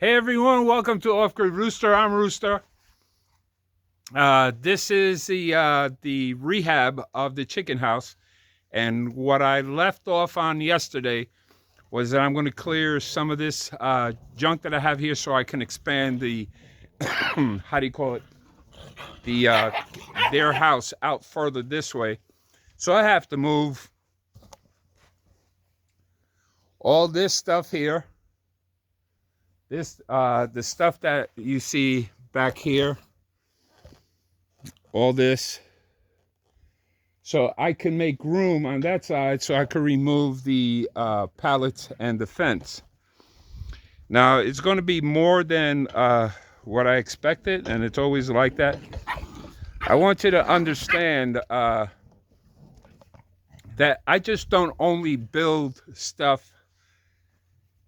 Hey everyone, welcome to Off Grid Rooster. I'm Rooster. This is the rehab of the chicken house, and what I left off on yesterday was that I'm going to clear some of this junk that I have here so I can expand the how do you call it, the their house out further this way. So I have to move all this stuff here. This the stuff that you see back here, all this, so I can make room on that side so I can remove the pallets and the fence. Now, it's going to be more than what I expected, and it's always like that. I want you to understand that I just don't only build stuff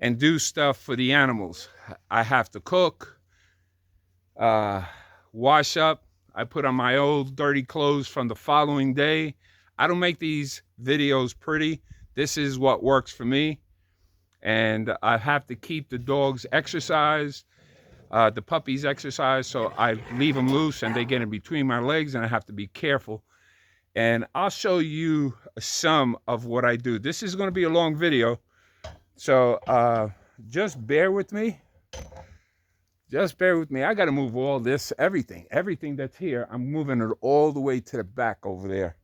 and do stuff for the animals. I have to cook, wash up. I put on my old dirty clothes from the following day. I don't make these videos pretty. This is what works for me. And I have to keep the dogs exercised, the puppies exercise, so I leave them loose and they get in between my legs and I have to be careful. And I'll show you some of what I do. This is going to be a long video, so just bear with me. Just bear with me. I got to move all this, everything that's here. I'm moving it all the way to the back over there.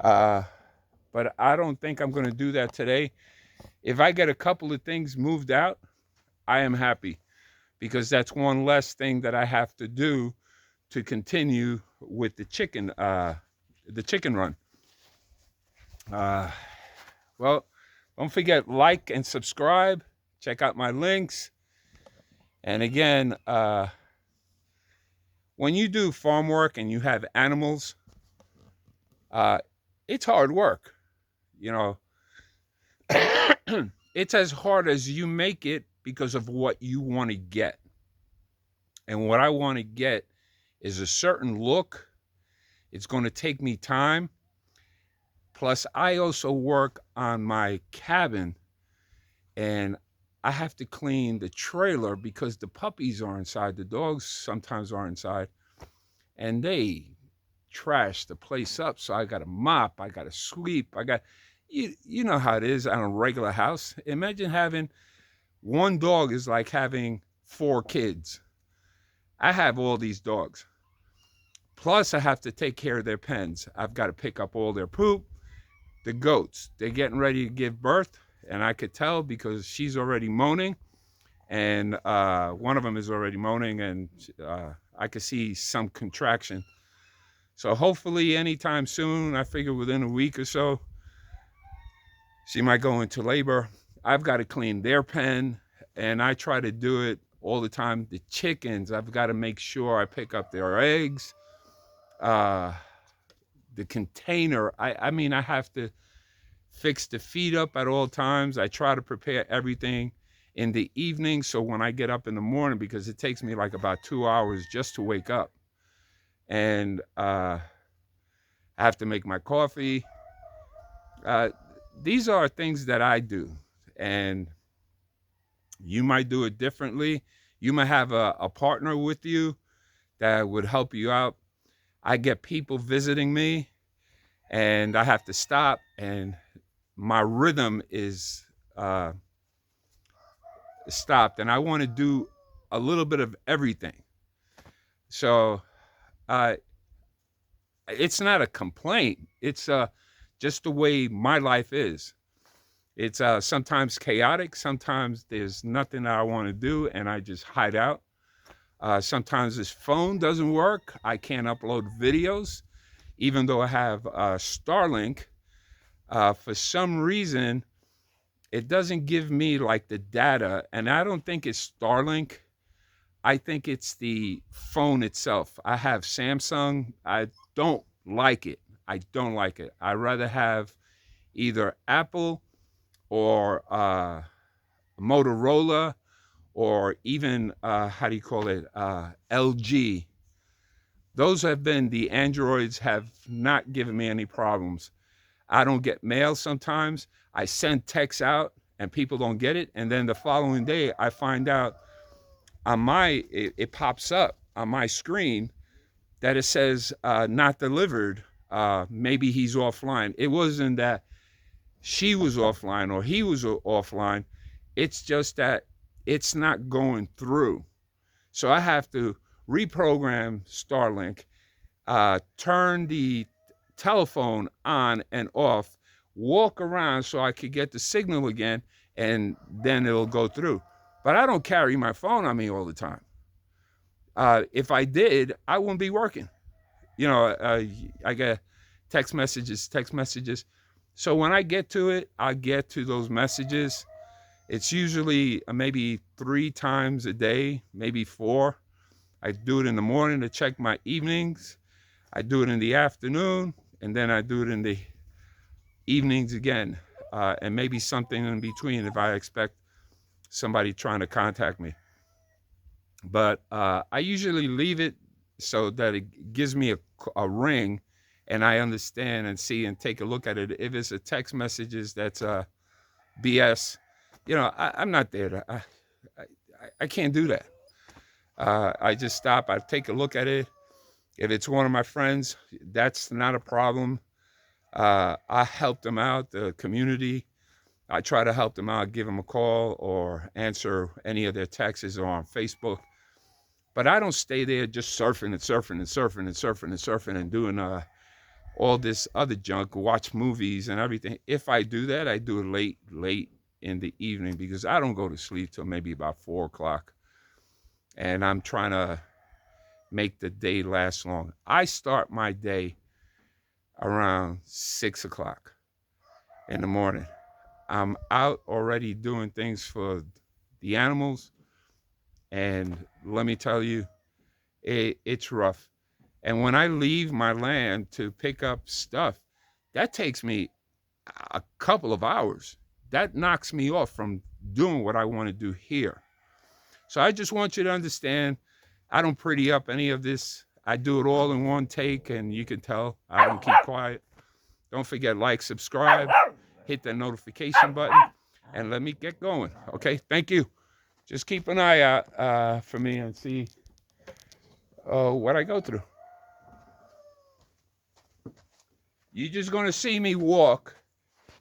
But I don't think I'm going to do that today. If I get a couple of things moved out, I am happy, because that's one less thing that I have to do to continue with the chicken run. Well, don't forget, like and subscribe. Check out my links. And again, when you do farm work and you have animals, it's hard work. You know, it's as hard as you make it because of what you want to get. And what I want to get is a certain look. It's going to take me time. Plus, I also work on my cabin, and I have to clean the trailer because the puppies are inside. The dogs sometimes are inside, and they trash the place up. So I got to mop, I got to sweep, you know how it is on a regular house. Imagine having one dog is like having 4 kids. I have all these dogs. Plus, I have to take care of their pens. I've got to pick up all their poop. The goats, they're getting ready to give birth. And I could tell because she's already moaning, and one of them is already moaning, and I could see some contraction. So hopefully anytime soon, I figure within a week or so, she might go into labor. I've got to clean their pen, and I try to do it all the time. The chickens, I've got to make sure I pick up their eggs. The container, I mean, I have to fix the feed up at all times. I try to prepare everything in the evening, so when I get up in the morning, because it takes me like about 2 hours just to wake up, and I have to make my coffee. These are things that I do, and you might do it differently. You might have a partner with you that would help you out. I get people visiting me, and I have to stop, and my rhythm is stopped, and I want to do a little bit of everything. So it's not a complaint. It's just the way my life is. It's sometimes chaotic. Sometimes there's nothing that I want to do, and I just hide out. Sometimes this phone doesn't work. I can't upload videos, even though I have Starlink. For some reason, it doesn't give me like the data, and I don't think it's Starlink. I think it's the phone itself. I have Samsung. I don't like it. I don't like it. I'd rather have either Apple or Motorola, or even how do you call it, LG. Those have been, the Androids have not given me any problems. I don't get mail sometimes. I send texts out and people don't get it. And then the following day, I find out it pops up on my screen that it says not delivered. Maybe he's offline. It wasn't that she was offline or he was offline. It's just that it's not going through. So I have to reprogram Starlink, turn the telephone on and off, walk around so I could get the signal again, and then it'll go through. But I don't carry my phone on me all the time. If I did, I wouldn't be working. I get text messages. So when I get to it, I get to those messages. It's usually maybe 3 times a day, maybe 4. I do it in the morning to check my evenings. I do it in the afternoon, and then I do it in the evenings again, and maybe something in between if I expect somebody trying to contact me. But I usually leave it so that it gives me a ring, and I understand and see and take a look at it. If it's a text messages that's BS, I'm not there. I can't do that. I just stop. I take a look at it. If it's one of my friends, that's not a problem. I help them out, the community. I try to help them out, give them a call or answer any of their texts or on Facebook. But I don't stay there just surfing and doing all this other junk, watch movies and everything. If I do that, I do it late in the evening because I don't go to sleep till maybe about 4 o'clock. And I'm trying to make the day last long. I start my day around 6 o'clock in the morning. I'm out already doing things for the animals. And let me tell you, it's rough. And when I leave my land to pick up stuff, that takes me a couple of hours. That knocks me off from doing what I want to do here. So I just want you to understand, I don't pretty up any of this. I do it all in one take, and you can tell I don't keep quiet. Don't forget, like, subscribe, hit the notification button, and let me get going. Okay, thank you. Just keep an eye out for me and see what I go through. You're just going to see me walk,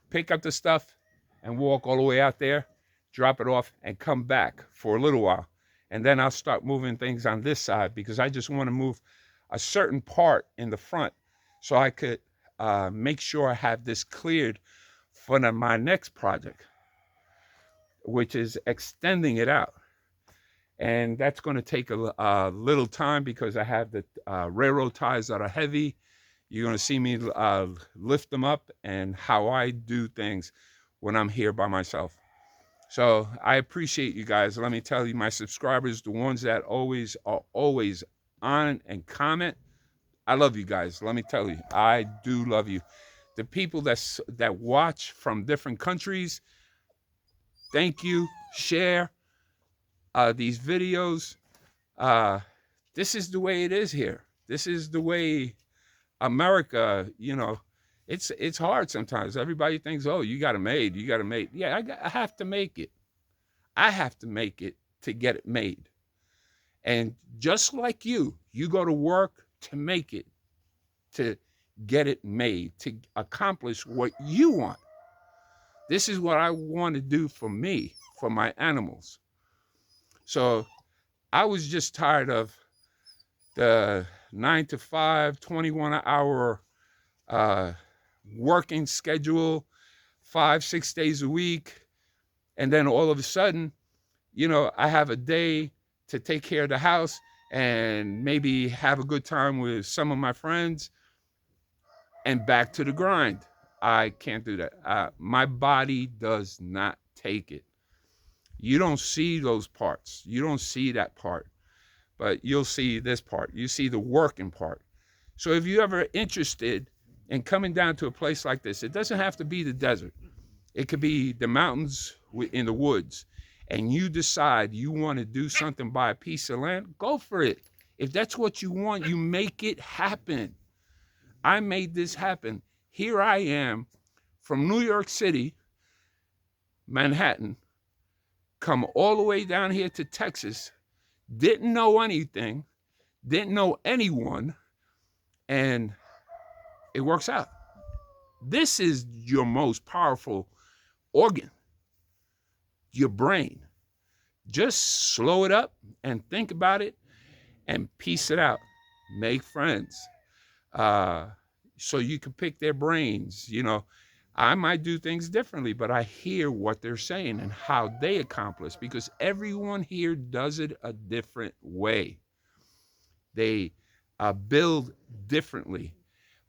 pick up the stuff, and walk all the way out there, drop it off, and come back for a little while. And then I'll start moving things on this side because I just want to move a certain part in the front so I could make sure I have this cleared for my next project, which is extending it out. And that's going to take a little time because I have the railroad ties that are heavy. You're going to see me lift them up and how I do things when I'm here by myself. So I appreciate you guys. Let me tell you, my subscribers, the ones that are always on and comment, I love you guys. Let me tell you, I do love you. The people that watch from different countries, thank you. Share these videos. This is the way it is here. This is the way America, it's hard sometimes. Everybody thinks, oh, you got it made. Yeah, I have to make it. I have to make it to get it made. And just like you go to work to make it, to get it made, to accomplish what you want. This is what I want to do for me, for my animals. So I was just tired of the 9 to 5, 21-hour working schedule, 5-6 days a week. And then all of a sudden, I have a day to take care of the house and maybe have a good time with some of my friends and back to the grind. I can't do that. My body does not take it. You don't see those parts. You don't see that part, but you'll see this part. You see the working part. So if you're ever interested in coming down to a place like this, it doesn't have to be the desert. It could be the mountains in the woods, and you decide you want to do something by a piece of land, go for it. If that's what you want, you make it happen. I made this happen. Here I am from New York City, Manhattan, come all the way down here to Texas didn't know anything, didn't know anyone, and it works out. This is your most powerful organ, your brain. Just slow it up and think about it and piece it out. Make friends. Uh, so you can pick their brains. You know, I might do things differently, but I hear what they're saying and how they accomplish, because everyone here does it a different way. They build differently,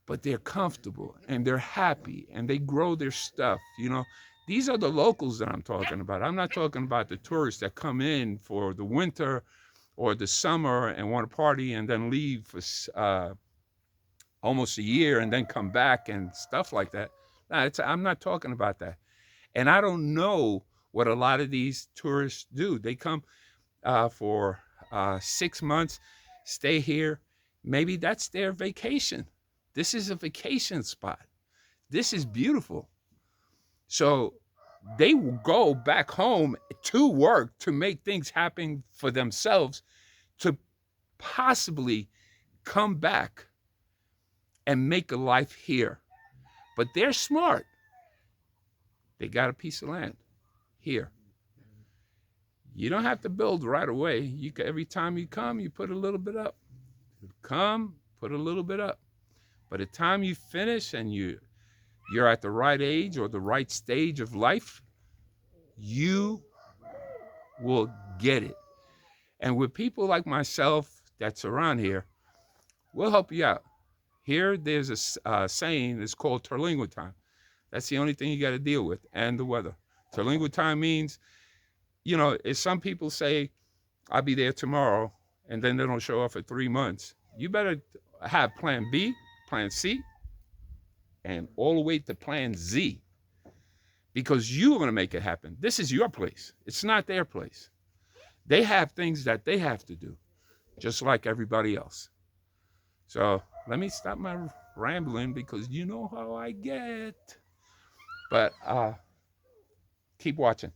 but they're comfortable and they're happy and they grow their stuff. You know, these are the locals that I'm talking about. I'm not talking about the tourists that come in for the winter or the summer and want to party and then leave for almost a year and then come back and stuff like that. Nah, I'm not talking about that. And I don't know what a lot of these tourists do. They come for 6 months, stay here. Maybe that's their vacation. This is a vacation spot. This is beautiful. So they will go back home to work to make things happen for themselves, to possibly come back and make a life here. But they're smart. They got a piece of land here. You don't have to build right away. Every time you come, you put a little bit up. Come, put a little bit up. By the time you finish and you're at the right age or the right stage of life, you will get it. And with people like myself that's around here, we'll help you out. Here, there's a saying, it's called Terlingua time. That's the only thing you got to deal with, and the weather. Terlingua time means, you know, if some people say, I'll be there tomorrow, and then they don't show up for 3 months, you better have plan B, plan C, and all the way to plan Z, because you're going to make it happen. This is your place. It's not their place. They have things that they have to do, just like everybody else. So let me stop my rambling, because you know how I get. But keep watching.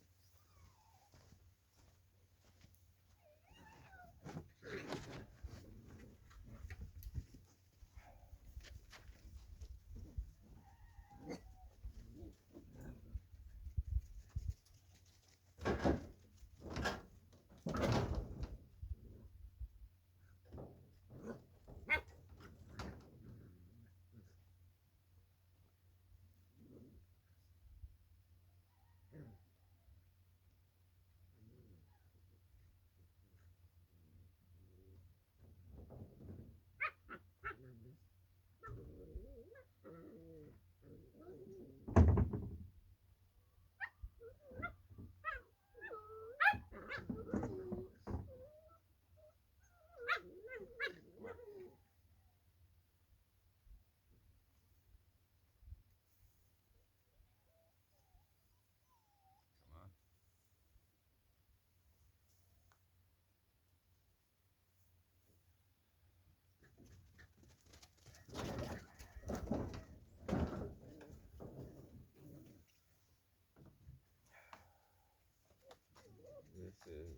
This is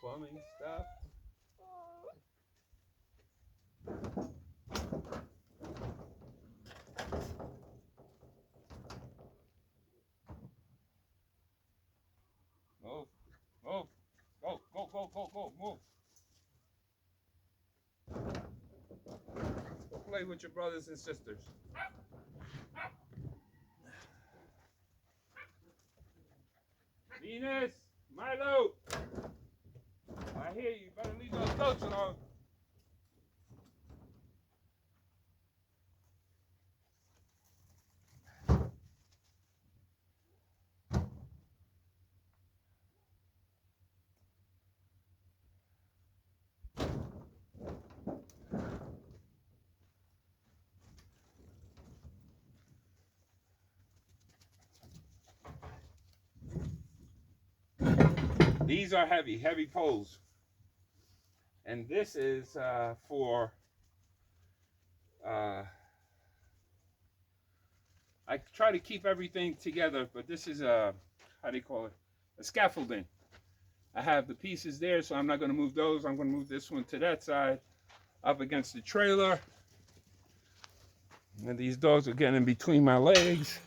plumbing stuff. Move, move, go, move. Go play with your brothers and sisters. Venus, Milo, I hear you. Better leave those goats alone. These are heavy poles. And this is for, I try to keep everything together, but this is how do you call it? A scaffolding. I have the pieces there, so I'm not going to move those. I'm going to move this one to that side, up against the trailer. And these dogs are getting in between my legs.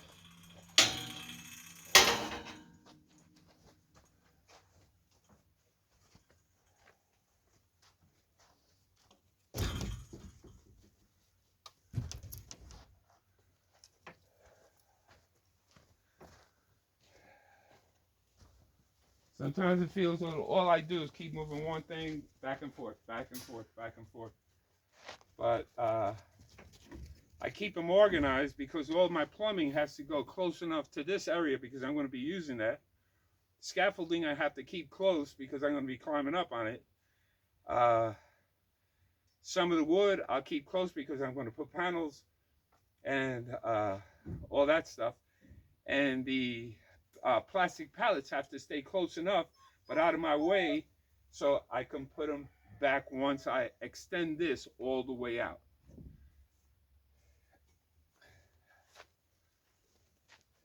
Sometimes it feels a little, all I do is keep moving one thing back and forth, back and forth, back and forth. But I keep them organized because all my plumbing has to go close enough to this area because I'm going to be using that. Scaffolding I have to keep close because I'm going to be climbing up on it. Some of the wood I'll keep close because I'm going to put panels and all that stuff. And the plastic pallets have to stay close enough, but out of my way, so I can put them back once I extend this all the way out.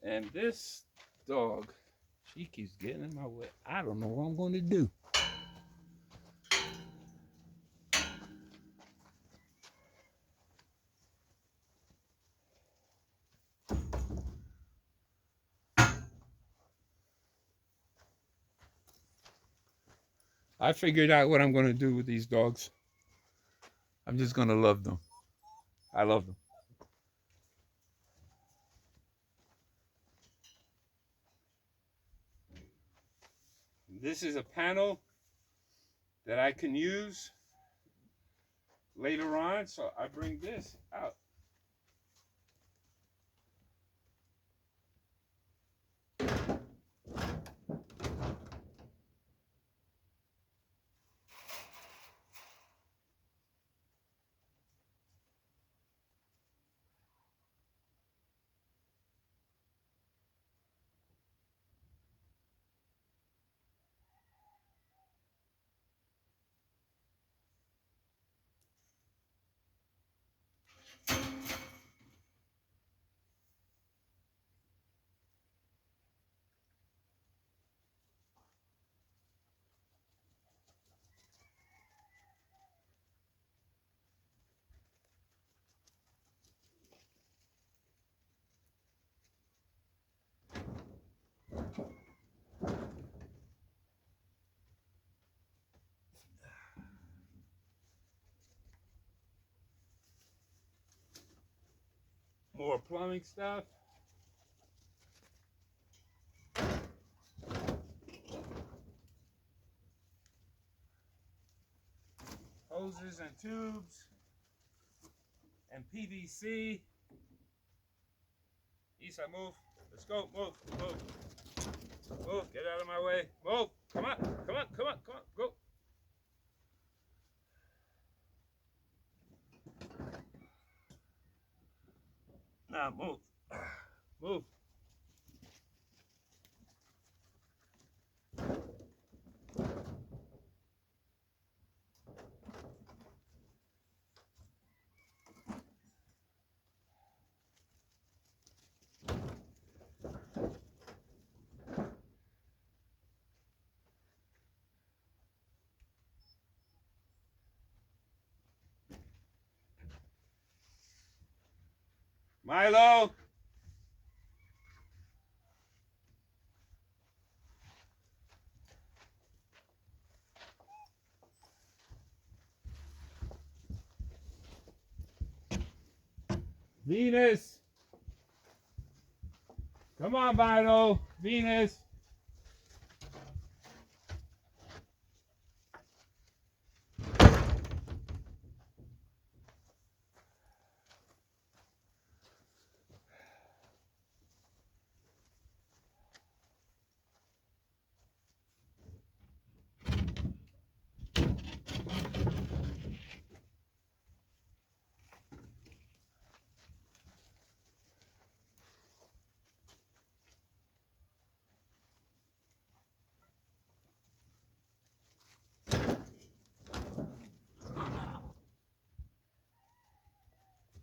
And this dog, she keeps getting in my way. I don't know what I'm going to do. I figured out what I'm going to do with these dogs. I'm just going to love them. I love them. This is a panel that I can use later on, so I bring this out. More plumbing stuff. Hoses and tubes and PVC. Isa, move. Let's go. Move. Move. Move. Get out of my way. Move. Come on. Come on. Come on. Come on. Go. Now move. Move. Milo. Venus. Come on, Milo. Venus.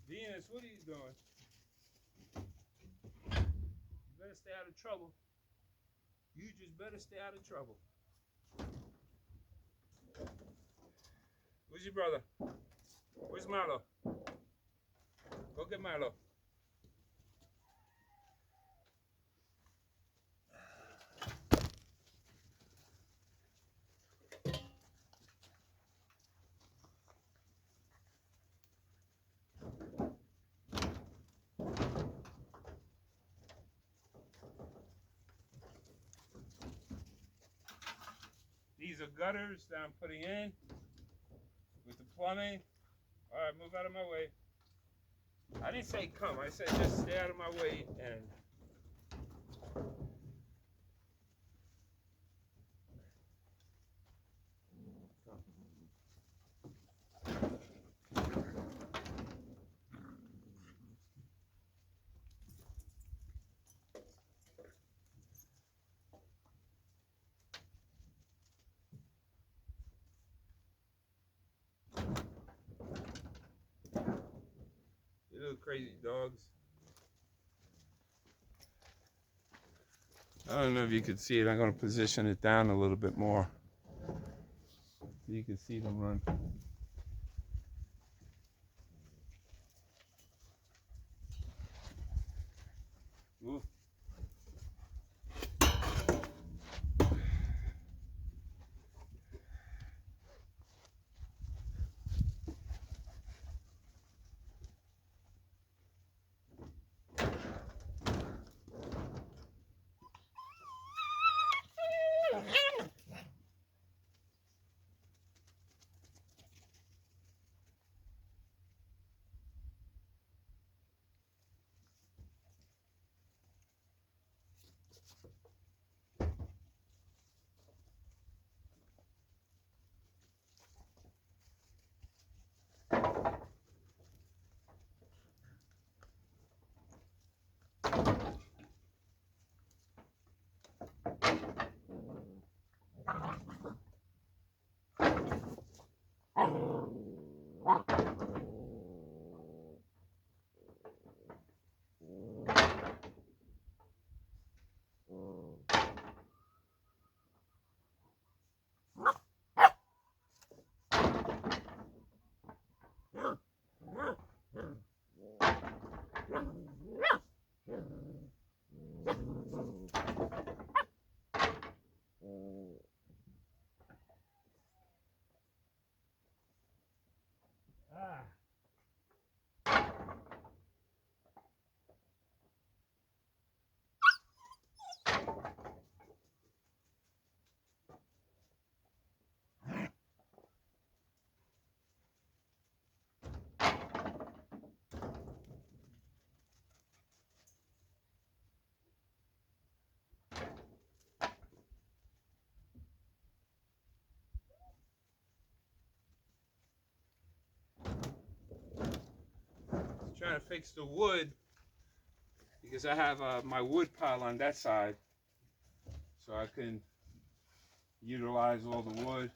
Venus, what are you doing? You better stay out of trouble. You just better stay out of trouble. Where's your brother? Where's Milo? Go get Milo. These are gutters that I'm putting in with the plumbing. All right, move out of my way. I didn't say come. I said just stay out of my way and. You little crazy dogs. I don't know if you could see it. I'm going to position it down a little bit more. You can see them run. Ooh. Trying to fix the wood because I have my wood pile on that side, so I can utilize all the wood.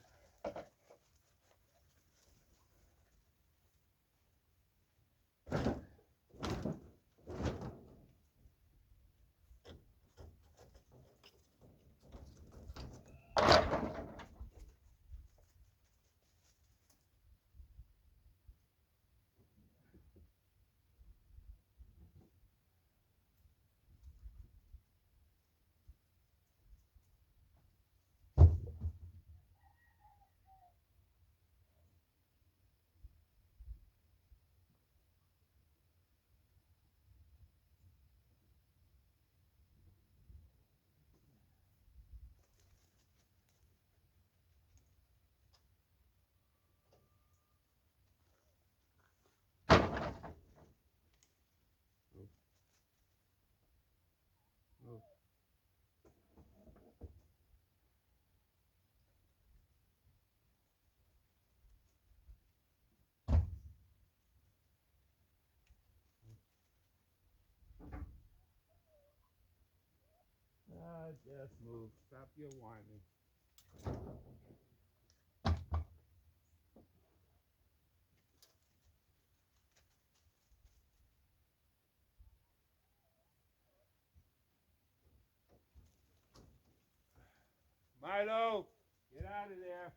Just move. Stop your whining. Milo! Get out of there.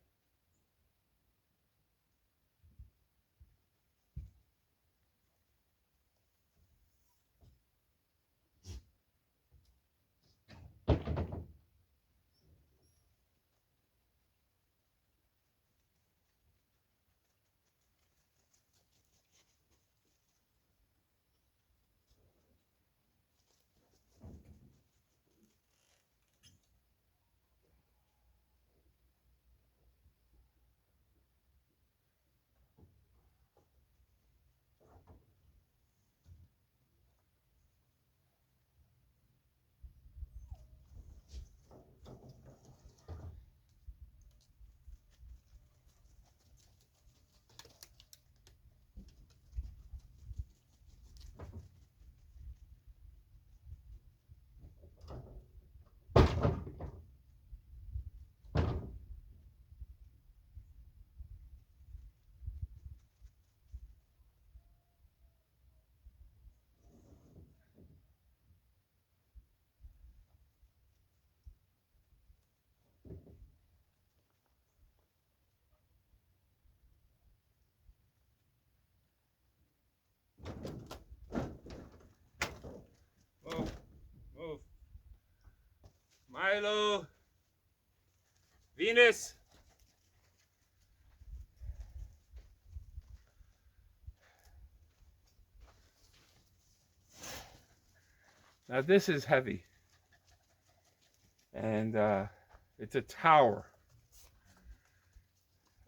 Move, move. Milo, Venus. Now this is heavy, and it's a tower.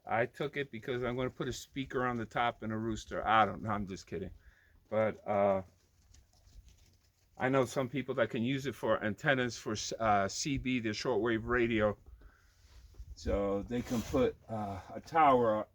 I took it because I'm going to put a speaker on the top and a rooster. I don't know. I'm just kidding. But I know some people that can use it for antennas for CB, the shortwave radio. So they can put a tower up.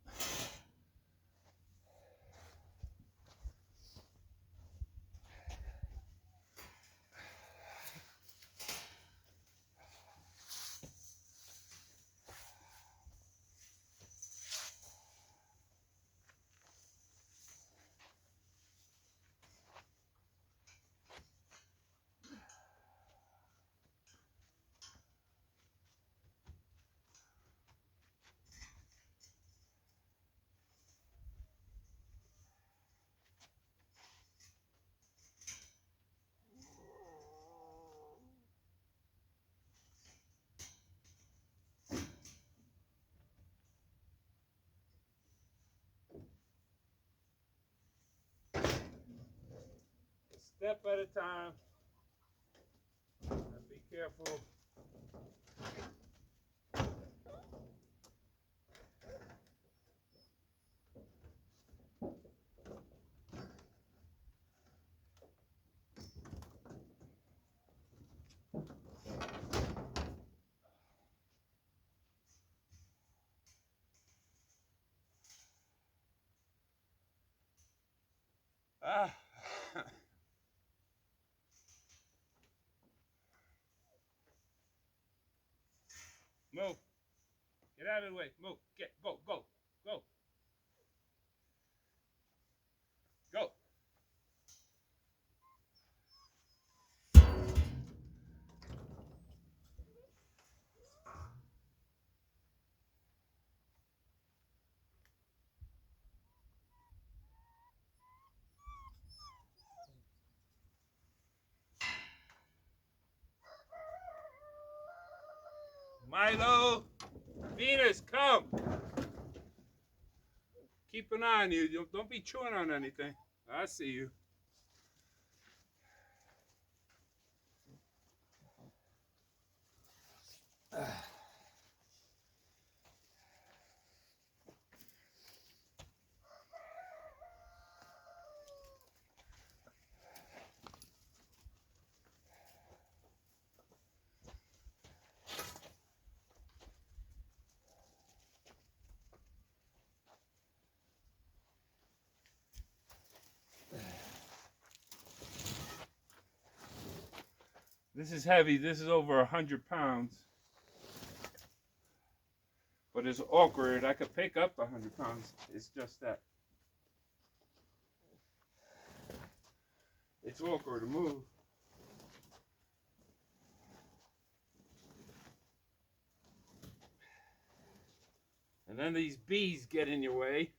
Step at a time. And be careful. Ah. Move. Get out of the way. Move. Get. Go. Go. Go. Go. Milo, Venus, come. Keep an eye on you. Don't be chewing on anything. I see you. This is heavy. This is over 100 pounds. But it's awkward. I could pick up 100 pounds. It's just that. It's awkward to move. And then these bees get in your way.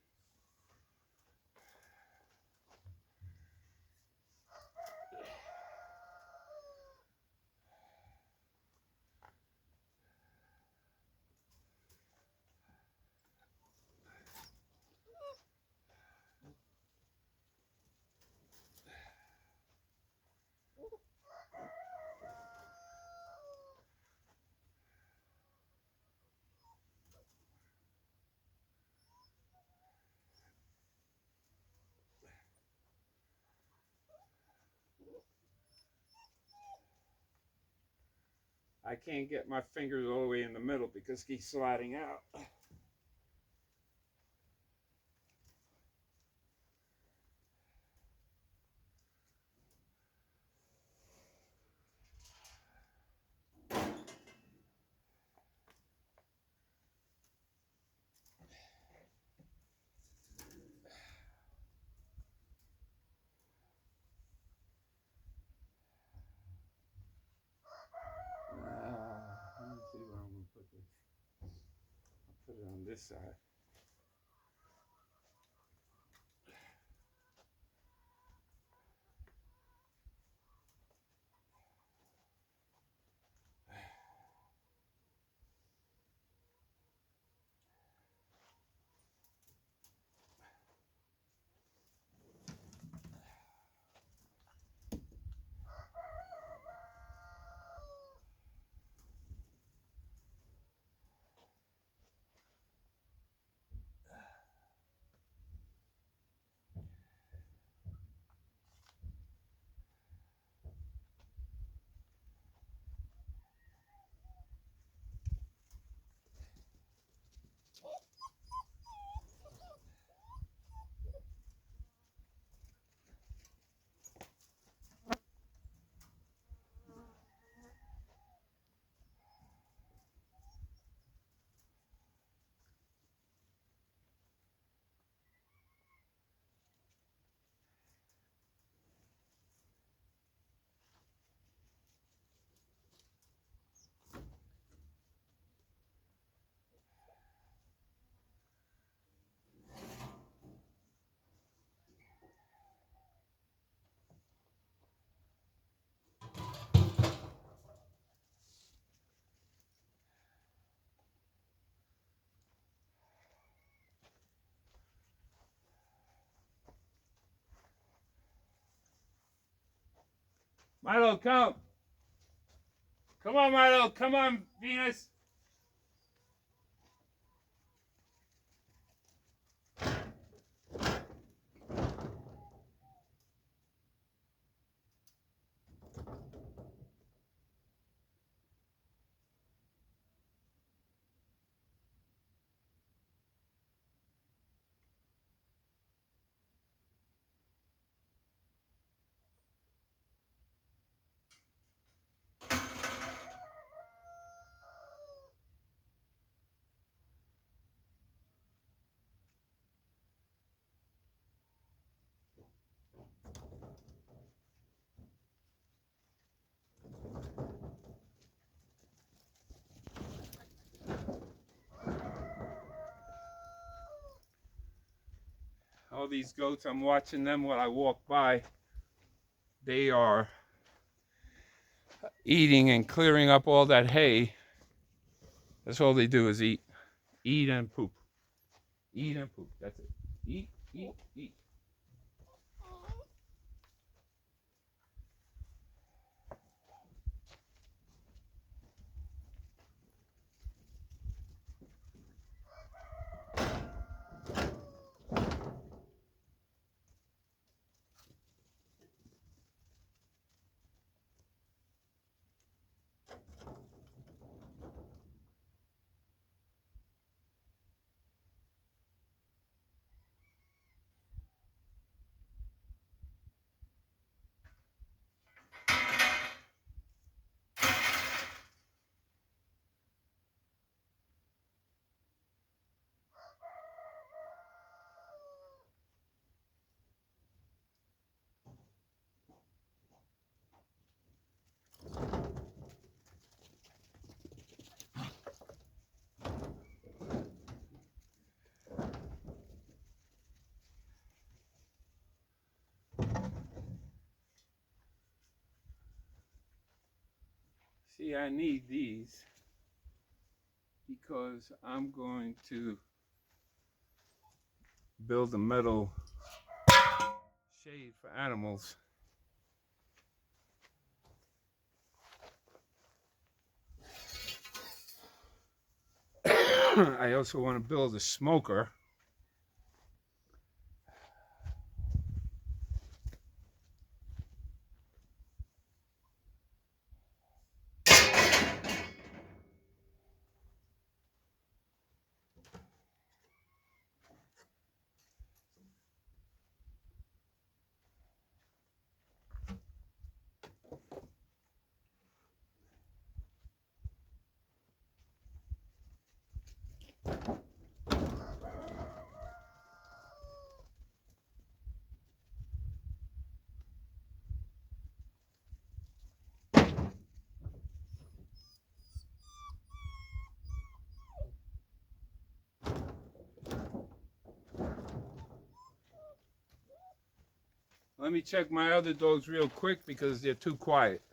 I can't get my fingers all the way in the middle because he's sliding out. Let me see where I'm going to put this. I'll put it on this side. Milo, come. Come on, Milo. Come on, Venus. All these goats, I'm watching them while I walk by. They are eating and clearing up all that hay. That's all they do is eat. Eat and poop. Eat and poop. That's it. Eat, eat, eat. See, I need these because I'm going to build a metal shade for animals. I also want to build a smoker. Let me check my other dogs real quick because they're too quiet.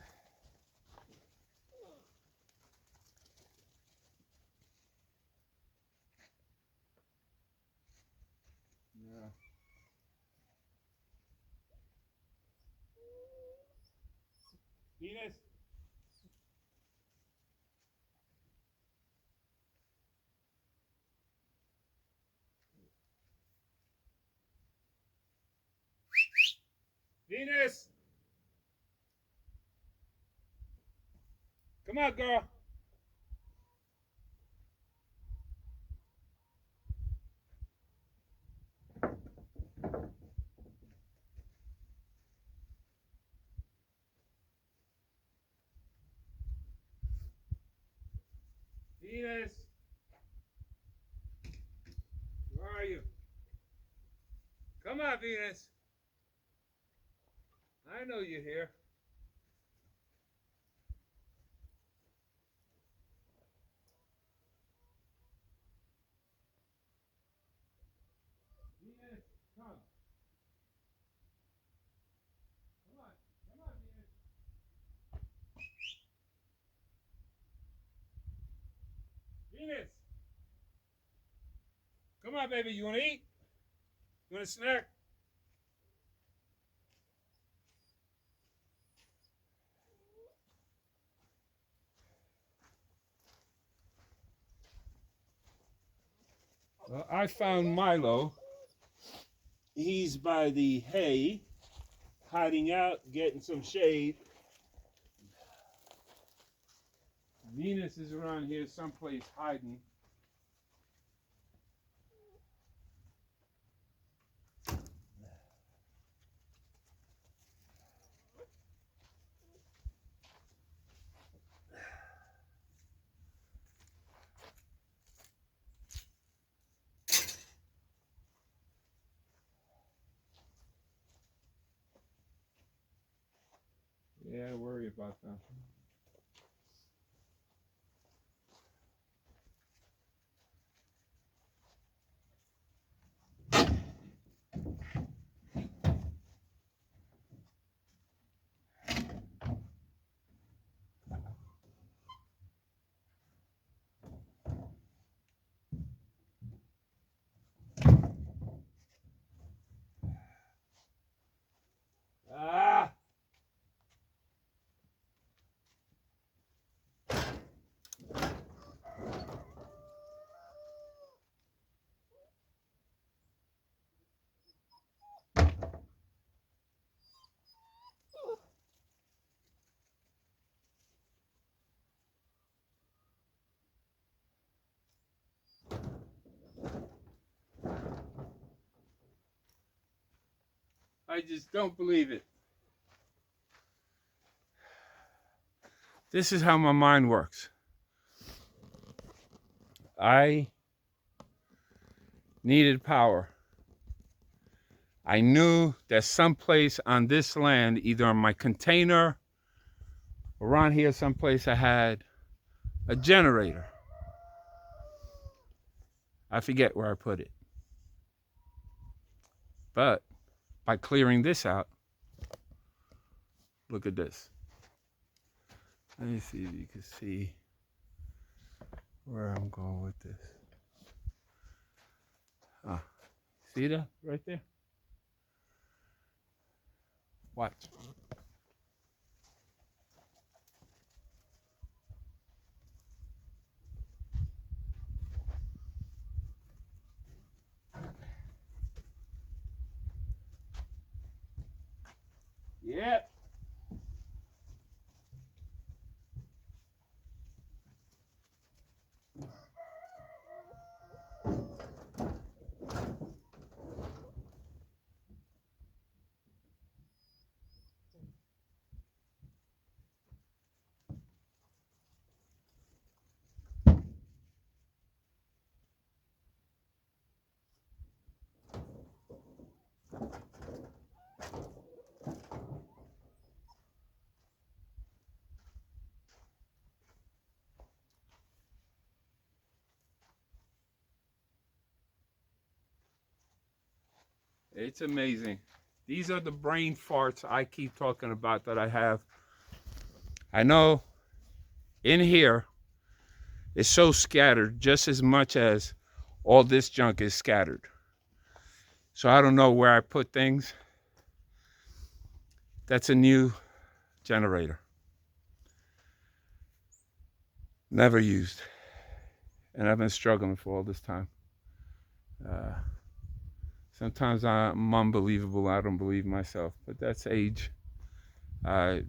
Yeah. Venus? Venus? Come on, girl. Venus? Where are you? Come on, Venus. I know you're here. Venus, come. Come on. Come on, Venus. Venus. Come on, baby. You want to eat? You want a snack? Well, I found Milo. He's by the hay, hiding out, getting some shade. Venus is around here someplace hiding. Yeah, worry about them. Ah! I just don't believe it. This is how my mind works. I needed power. I knew that someplace on this land, either on my container, around here someplace, I had a generator. I forget where I put it. But by clearing this out, Look at this. Let me see if you can see where I'm going with this. See that right there? Watch. Yep. It's amazing. These are the brain farts I keep talking about that I have. I know in here it's so scattered just as much as all this junk is scattered. So I don't know where I put things. That's a new generator. Never used. And I've been struggling for all this time. Sometimes I'm unbelievable. I don't believe myself, but that's age. My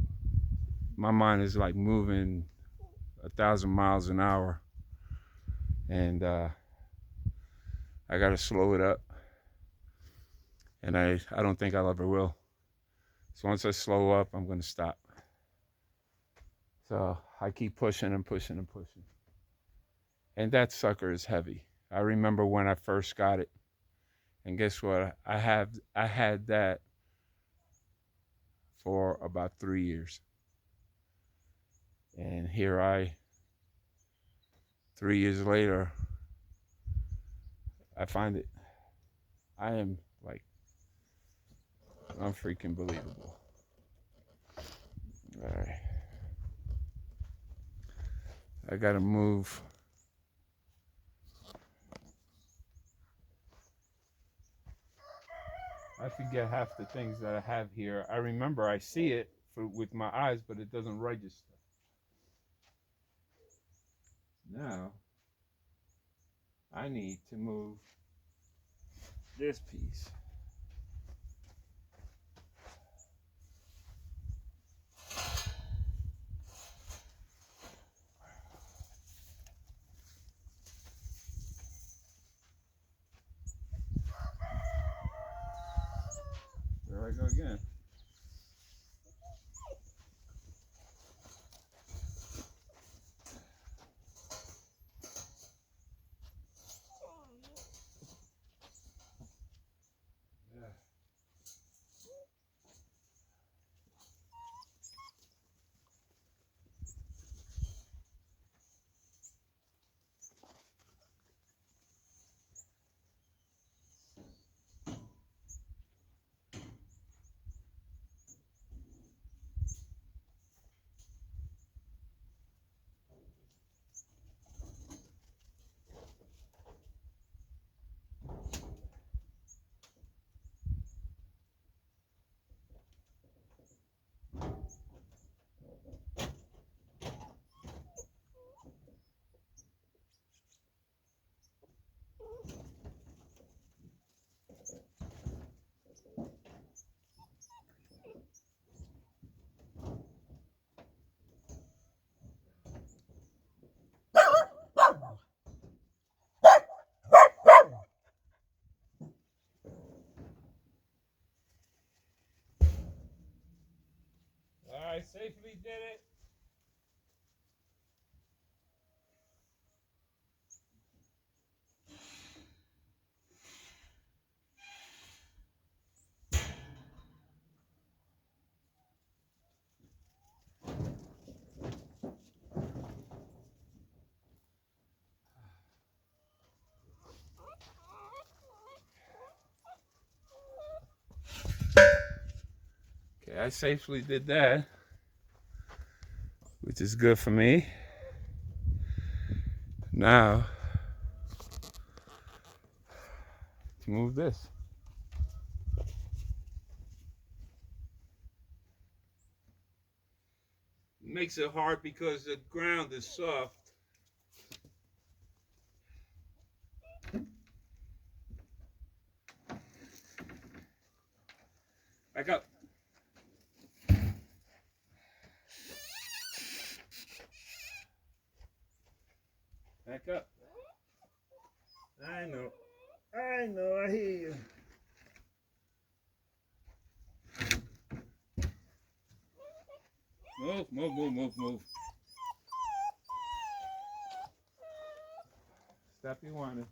mind is like moving 1,000 miles an hour, and I gotta slow it up. And I don't think I'll ever will. So once I slow up, I'm gonna stop. So I keep pushing and pushing and pushing. And that sucker is heavy. I remember when I first got it. And guess what? I had that for about 3 years. And here 3 years later, I find it. I am like unfreaking believable. All right. I gotta move. I forget half the things that I have here. I remember I see it with my eyes, but it doesn't register. Now, I need to move this piece. There I go again. I safely did it. Okay, I safely did that, which is good for me. Now, to move this. It makes it hard because the ground is soft. Back up. Back up. I know. I hear you. Move. Stop you wanting.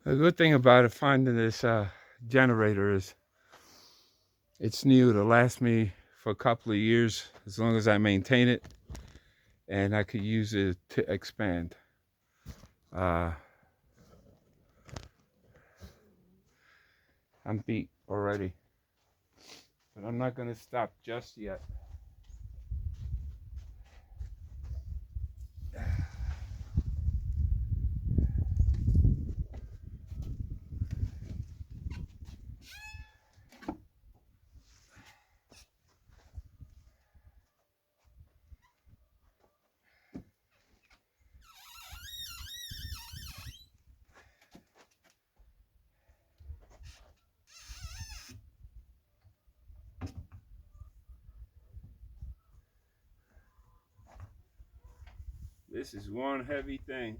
The good thing about it, finding this generator is it's new. It'll last me for a couple of years as long as I maintain it, and I could use it to expand. I'm beat already, but I'm not going to stop just yet. This is one heavy thing.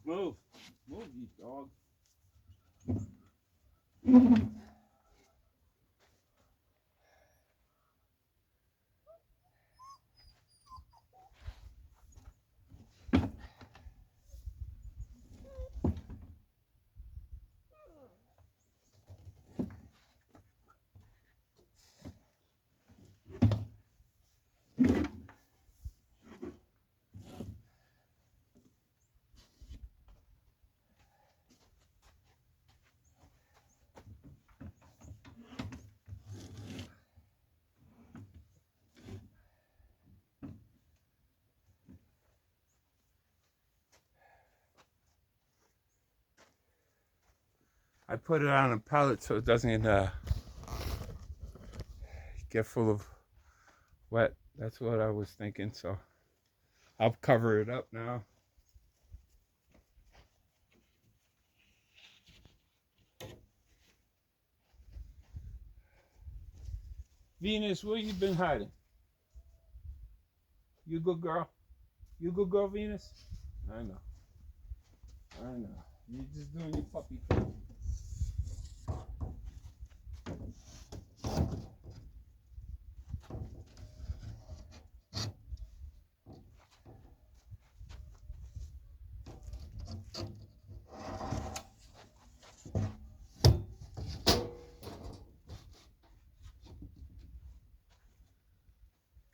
Move, move, you dog. I put it on a pallet so it doesn't get full of wet. That's what I was thinking, so I'll cover it up now. Venus, where you been hiding? You good girl? You good girl, Venus? I know. I know. You're just doing your puppy thing.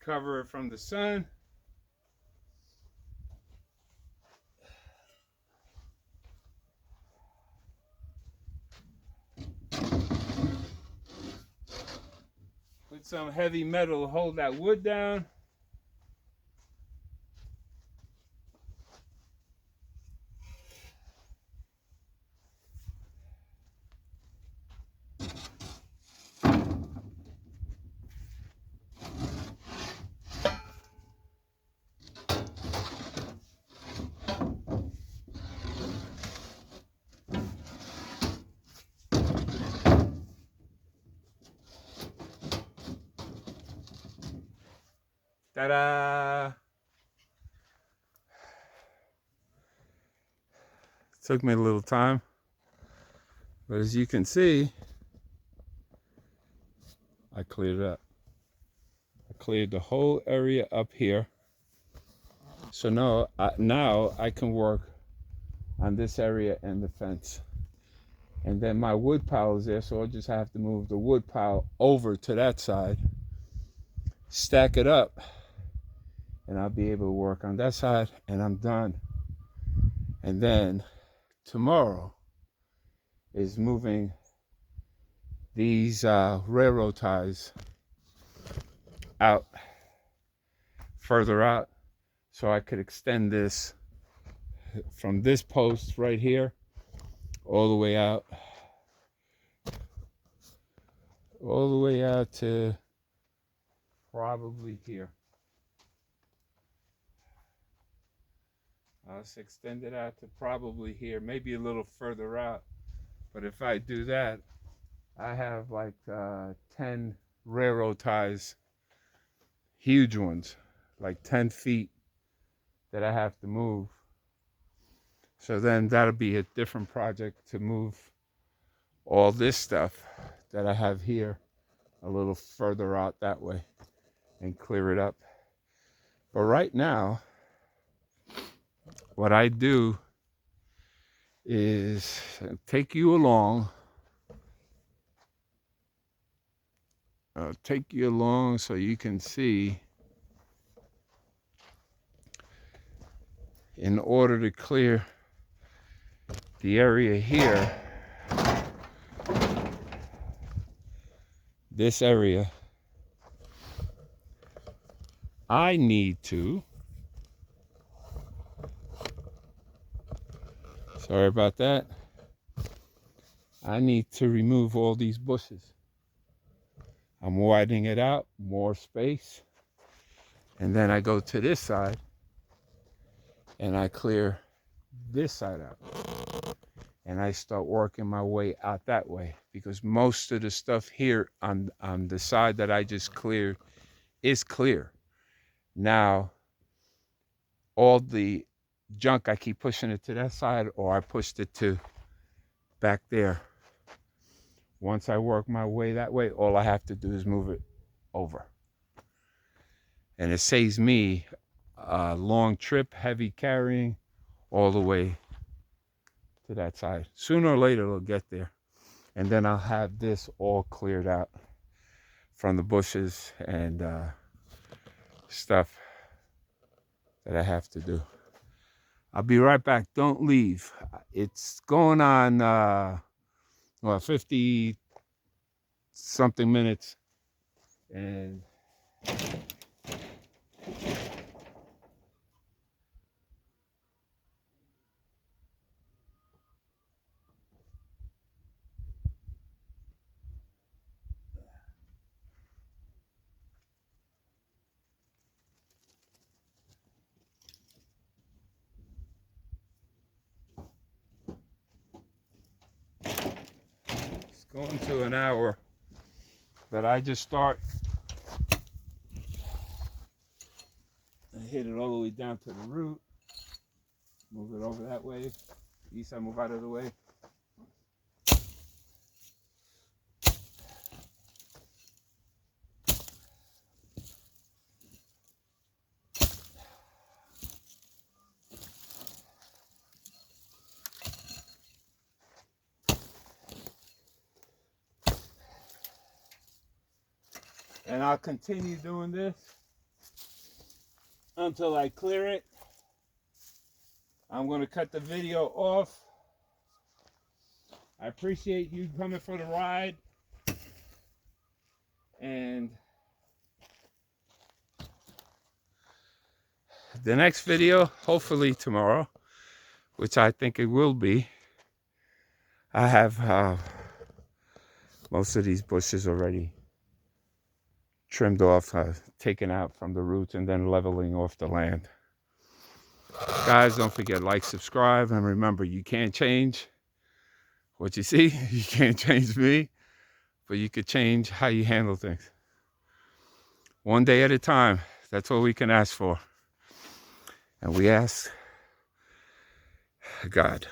Cover it from the sun. Put some heavy metal to hold that wood down. Ta-da! Took me a little time, but as you can see, I cleared it up. I cleared the whole area up here. So now I can work on this area and the fence. And then my wood pile is there, so I'll just have to move the wood pile over to that side, stack it up, and I'll be able to work on that side, and I'm done. And then tomorrow is moving these railroad ties out, further out, so I could extend this from this post right here all the way out, to probably here. I'll just extend it out to probably here, maybe a little further out. But if I do that, I have like 10 railroad ties, huge ones, like 10 feet that I have to move. So then that'll be a different project to move all this stuff that I have here a little further out that way and clear it up. But right now, what I do is take you along. I'll take you along so you can see. In order to clear the area here, this area, I need to, sorry about that, I need to remove all these bushes. I'm widening it out, more space, and then I go to this side and I clear this side out. And I start working my way out that way, because most of the stuff here on the side that I just cleared is clear. Now, all the junk, I keep pushing it to that side, or I pushed it to back there. Once I work my way that way, all I have to do is move it over. And it saves me a long trip, heavy carrying, all the way to that side. Sooner or later it'll get there, and then I'll have this all cleared out from the bushes and stuff that I have to do. I'll be right back. Don't leave. It's going on 50 something minutes, and going to an hour that I just start. I hit it all the way down to the root. Move it over that way. East side, move out of the way. And I'll continue doing this until I clear it. I'm going to cut the video off. I appreciate you coming for the ride. And the next video, hopefully tomorrow, which I think it will be, I have most of these bushes already trimmed off, taken out from the roots, and then leveling off the land. Guys, don't forget, like, subscribe, and remember, you can't change what you see. You can't change me, but you could change how you handle things. One day at a time. That's all we can ask for. And we ask God.